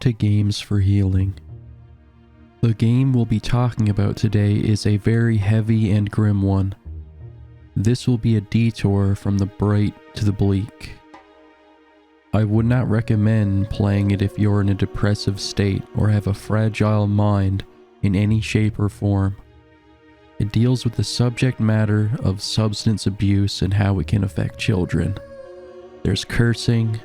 to games for healing. The game we'll be talking about today is a very heavy and grim one. This will be a detour from the bright to the bleak. I would not recommend playing it if you're in a depressive state or have a fragile mind in any shape or form. It deals with the subject matter of substance abuse and how it can affect children. There's cursing,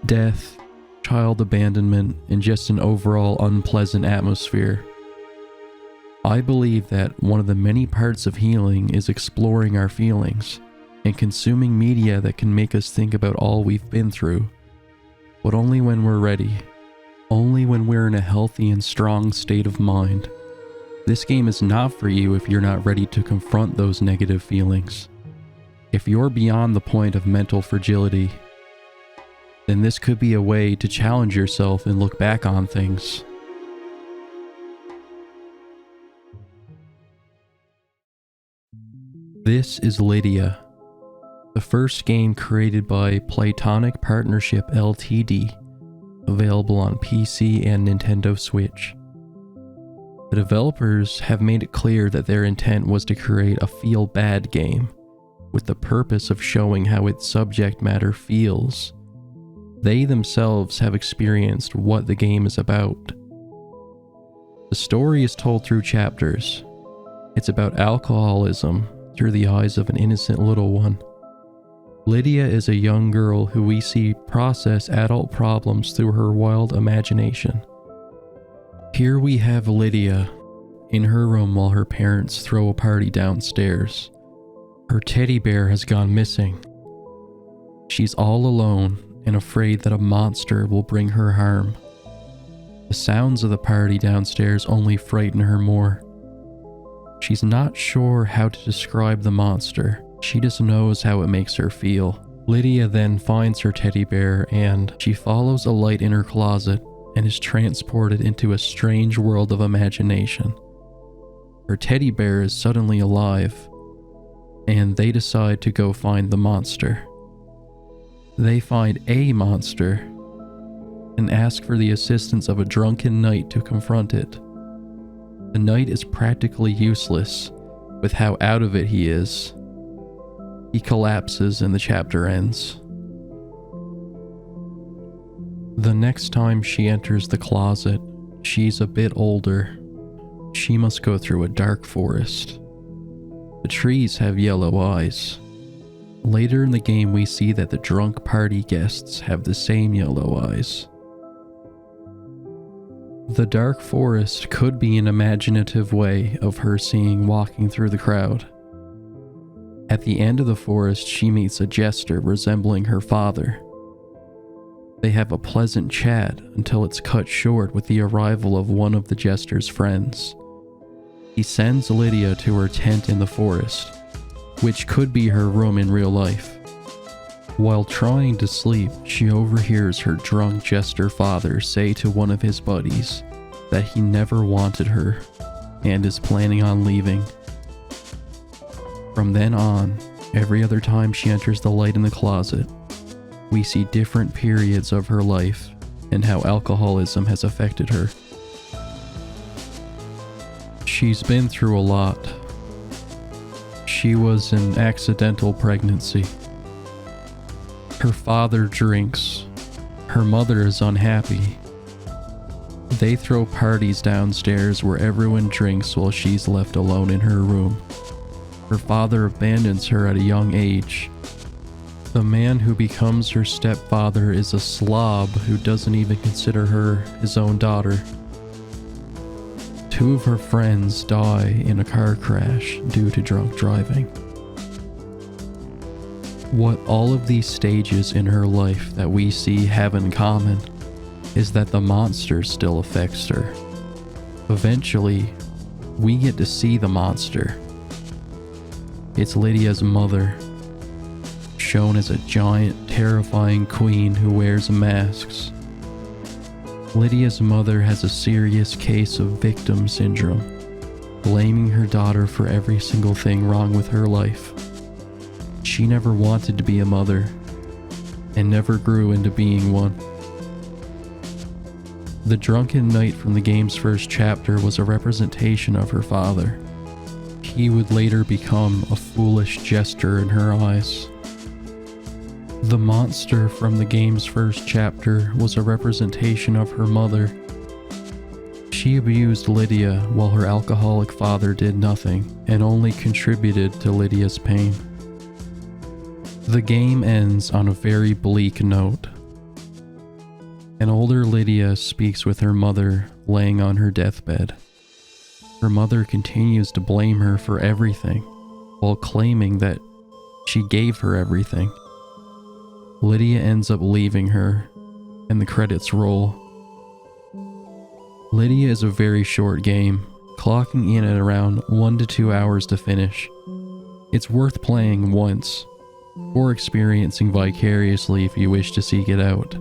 death, child abandonment, and just an overall unpleasant atmosphere. I believe that one of the many parts of healing is exploring our feelings and consuming media that can make us think about all we've been through, but only when we're ready, only when we're in a healthy and strong state of mind. This game is not for you if you're not ready to confront those negative feelings. If you're beyond the point of mental fragility, then this could be a way to challenge yourself and look back on things. This is Lydia, the first game created by Platonic Partnership Ltd, available on PC and Nintendo Switch. The developers have made it clear that their intent was to create a feel-bad game, with the purpose of showing how its subject matter feels. They themselves have experienced what the game is about. The story is told through chapters. It's about alcoholism through the eyes of an innocent little one. Lydia is a young girl who we see process adult problems through her wild imagination. Here we have Lydia in her room while her parents throw a party downstairs. Her teddy bear has gone missing. She's all alone and afraid that a monster will bring her harm. The sounds of the party downstairs only frighten her more. She's not sure how to describe the monster. She just knows how it makes her feel. Lydia then finds her teddy bear and she follows a light in her closet and is transported into a strange world of imagination. Her teddy bear is suddenly alive, and they decide to go find the monster. They find a monster and ask for the assistance of a drunken knight to confront it. The knight is practically useless with how out of it he is. He collapses and the chapter ends. The next time she enters the closet, she's a bit older. She must go through a dark forest. The trees have yellow eyes. Later in the game, we see that the drunk party guests have the same yellow eyes. The dark forest could be an imaginative way of her seeing walking through the crowd. At the end of the forest, she meets a jester resembling her father. They have a pleasant chat until it's cut short with the arrival of one of the jester's friends. He sends Lydia to her tent in the forest, which could be her room in real life. While trying to sleep, she overhears her drunk jester father say to one of his buddies that he never wanted her and is planning on leaving. From then on, every other time she enters the light in the closet, we see different periods of her life and how alcoholism has affected her. She's been through a lot. She was an accidental pregnancy. Her father drinks. Her mother is unhappy. They throw parties downstairs where everyone drinks while she's left alone in her room. Her father abandons her at a young age. The man who becomes her stepfather is a slob who doesn't even consider her his own daughter. Two of her friends die in a car crash due to drunk driving. What all of these stages in her life that we see have in common is that the monster still affects her. Eventually, we get to see the monster. It's Lydia's mother, shown as a giant, terrifying queen who wears masks. Lydia's mother has a serious case of victim syndrome, blaming her daughter for every single thing wrong with her life. She never wanted to be a mother, and never grew into being one. The drunken knight from the game's first chapter was a representation of her father. He would later become a foolish jester in her eyes. The monster from the game's first chapter was a representation of her mother. She abused Lydia while her alcoholic father did nothing and only contributed to Lydia's pain. The game ends on a very bleak note. An older Lydia speaks with her mother laying on her deathbed. Her mother continues to blame her for everything, while claiming that she gave her everything. Lydia ends up leaving her, and the credits roll. Lydia is a very short game, clocking in at around 1 to 2 hours to finish. It's worth playing once, or experiencing vicariously if you wish to seek it out.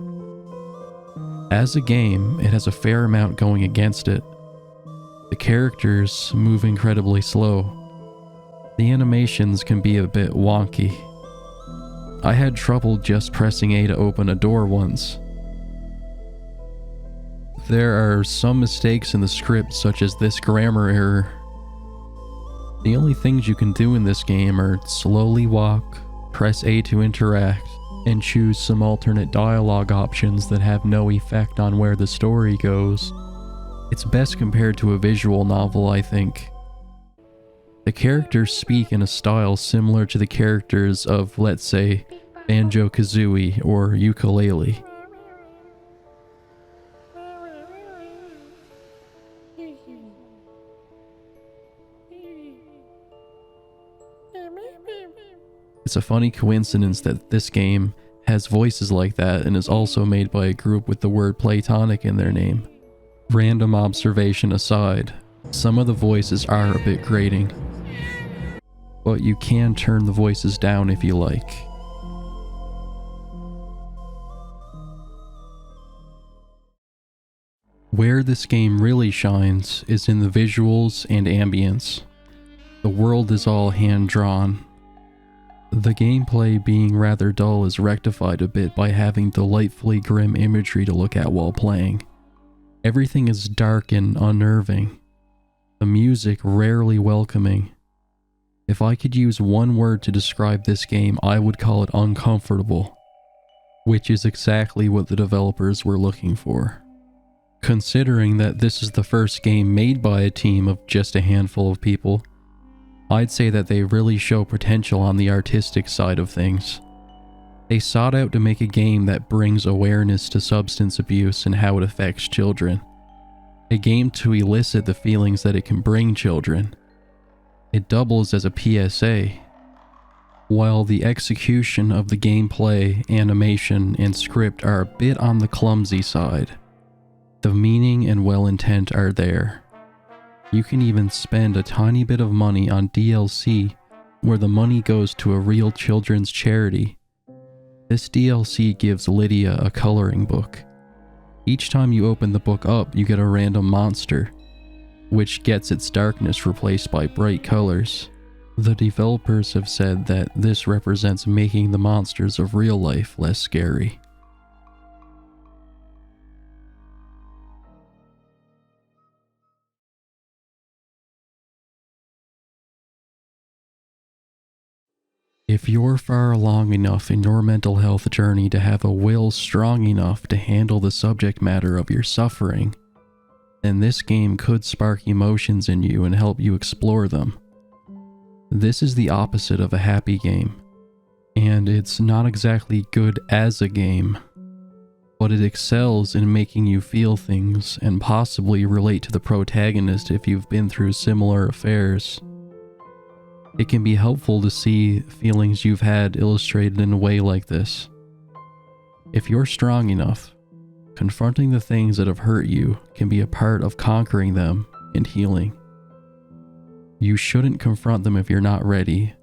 As a game, it has a fair amount going against it. The characters move incredibly slow. The animations can be a bit wonky. I had trouble just pressing A to open a door once. There are some mistakes in the script, such as this grammar error. The only things you can do in this game are slowly walk, press A to interact, and choose some alternate dialogue options that have no effect on where the story goes. It's best compared to a visual novel, I think. The characters speak in a style similar to the characters of, let's say, Banjo-Kazooie or Ukulele. It's a funny coincidence that this game has voices like that and is also made by a group with the word Platonic in their name. Random observation aside, some of the voices are a bit grating, but you can turn the voices down if you like. Where this game really shines is in the visuals and ambience. The world is all hand-drawn. The gameplay being rather dull is rectified a bit by having delightfully grim imagery to look at while playing. Everything is dark and unnerving. The music rarely welcoming. If I could use one word to describe this game, I would call it uncomfortable, which is exactly what the developers were looking for. Considering that this is the first game made by a team of just a handful of people, I'd say that they really show potential on the artistic side of things. They sought out to make a game that brings awareness to substance abuse and how it affects children. A game to elicit the feelings that it can bring children. It doubles as a PSA. While the execution of the gameplay, animation, and script are a bit on the clumsy side, the meaning and well-intent are there. You can even spend a tiny bit of money on DLC where the money goes to a real children's charity. This DLC gives Lydia a coloring book. Each time you open the book up, you get a random monster, which gets its darkness replaced by bright colors. The developers have said that this represents making the monsters of real life less scary. If you're far along enough in your mental health journey to have a will strong enough to handle the subject matter of your suffering, then this game could spark emotions in you and help you explore them. This is the opposite of a happy game, and it's not exactly good as a game, but it excels in making you feel things and possibly relate to the protagonist if you've been through similar affairs. It can be helpful to see feelings you've had illustrated in a way like this. If you're strong enough, confronting the things that have hurt you can be a part of conquering them and healing. You shouldn't confront them if you're not ready,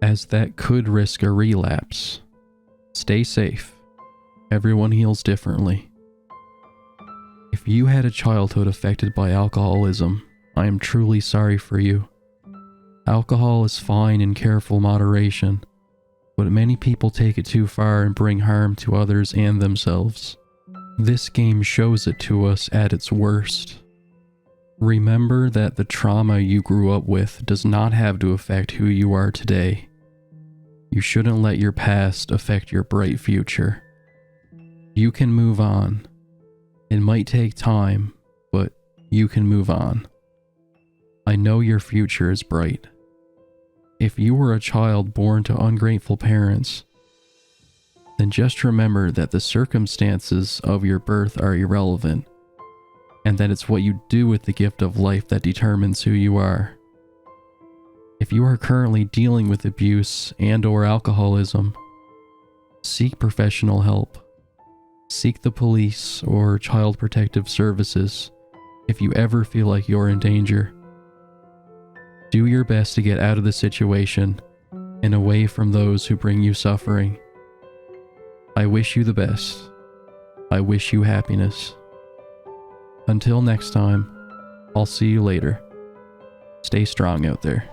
as that could risk a relapse. Stay safe. Everyone heals differently. If you had a childhood affected by alcoholism, I am truly sorry for you. Alcohol is fine in careful moderation, but many people take it too far and bring harm to others and themselves. This game shows it to us at its worst. Remember that the trauma you grew up with does not have to affect who you are today. You shouldn't let your past affect your bright future. You can move on. It might take time, but you can move on. I know your future is bright. If you were a child born to ungrateful parents, then just remember that the circumstances of your birth are irrelevant, and that it's what you do with the gift of life that determines who you are. If you are currently dealing with abuse and/or alcoholism, seek professional help. Seek the police or child protective services if you ever feel like you're in danger. Do your best to get out of the situation and away from those who bring you suffering. I wish you the best. I wish you happiness. Until next time, I'll see you later. Stay strong out there.